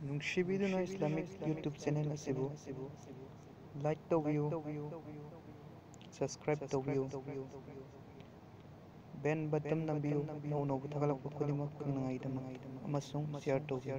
ꯅꯨꯡꯁꯤꯕꯤꯗꯨꯅ Islamic YouTube channel ꯑꯁꯤꯕꯨ like ꯇꯧꯕꯤꯌꯨ, subscribe ꯇꯧꯕꯤꯌꯨ, ꯕꯦꯜ ꯕꯇꯟ ꯅꯝꯕꯤꯌꯨ ꯑꯅꯧ ꯑꯅꯧꯕ ꯊꯥꯒꯠꯂꯛꯄ ꯈꯨꯗꯤꯡꯃꯛ ꯈꯪꯅꯉꯥꯏꯒꯤꯗꯃꯛ ꯑꯃꯁꯨꯡ ꯁꯦꯌꯔ ꯇꯧꯕꯤꯌꯨ꯫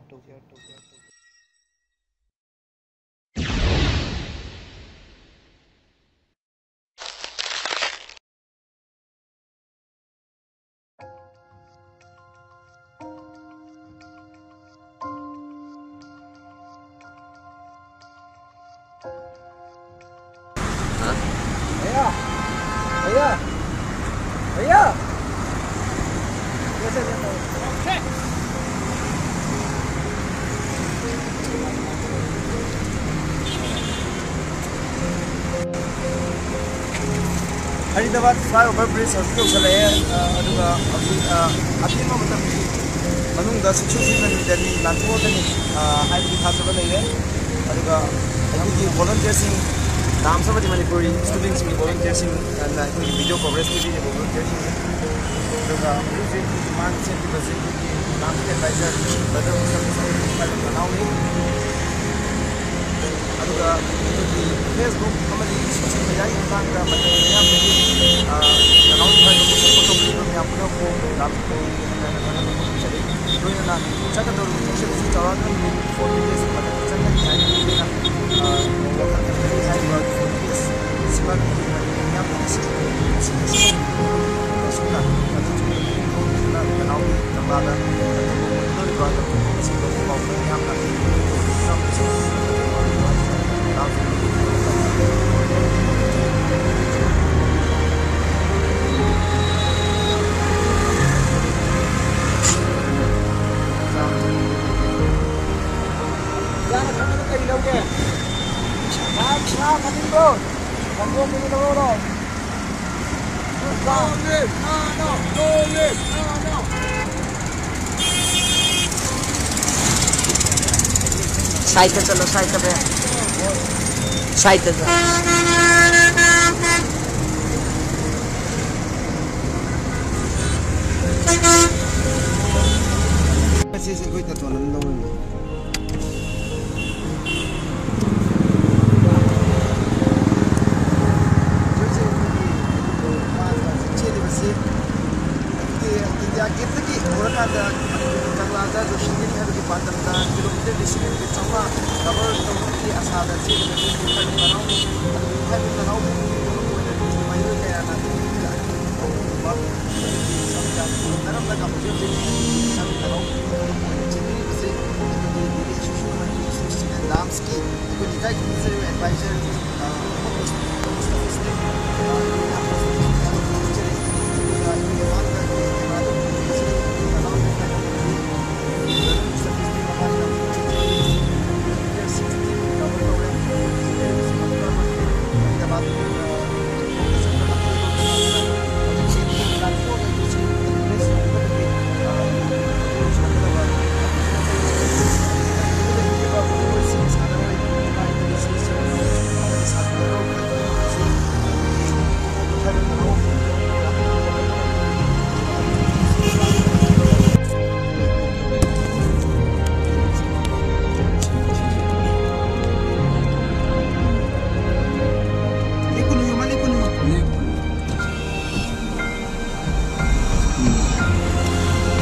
भैया भैया भैया कैसे फरीदाबाद फ्लाईओवर ब्रिज हजिक यौसल्लए अथेंब मनुंग सुसुसिदनी नाथोदनी थाजब लेरे volunteers Namsabadi Manipuri students in volunteers and video coverage volunteers. The demand advisor, brother Facebook social media side चलो साइड पे साइड से कोई तत्व नंदो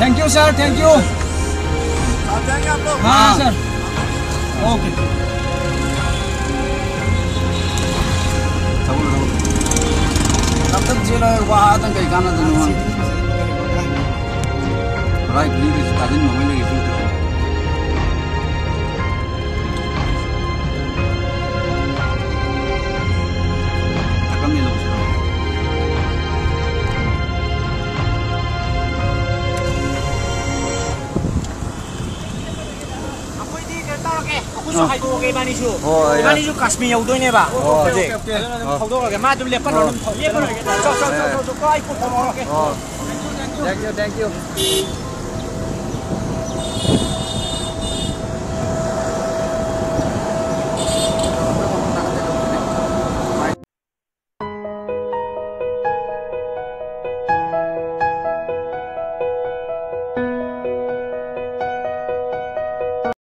Thank you, sir. Thank you. हाँ sir. Okay. तब तक जेल है वहाँ तक कहीं गाना तो नहीं right lead is cousin mummy लगी फिर 이만이주 카스미야 우도이네바. 오케이. 가도록하게 마좀 레퍼노. 레퍼노. 저 아이폰 좀 올게. Thank you.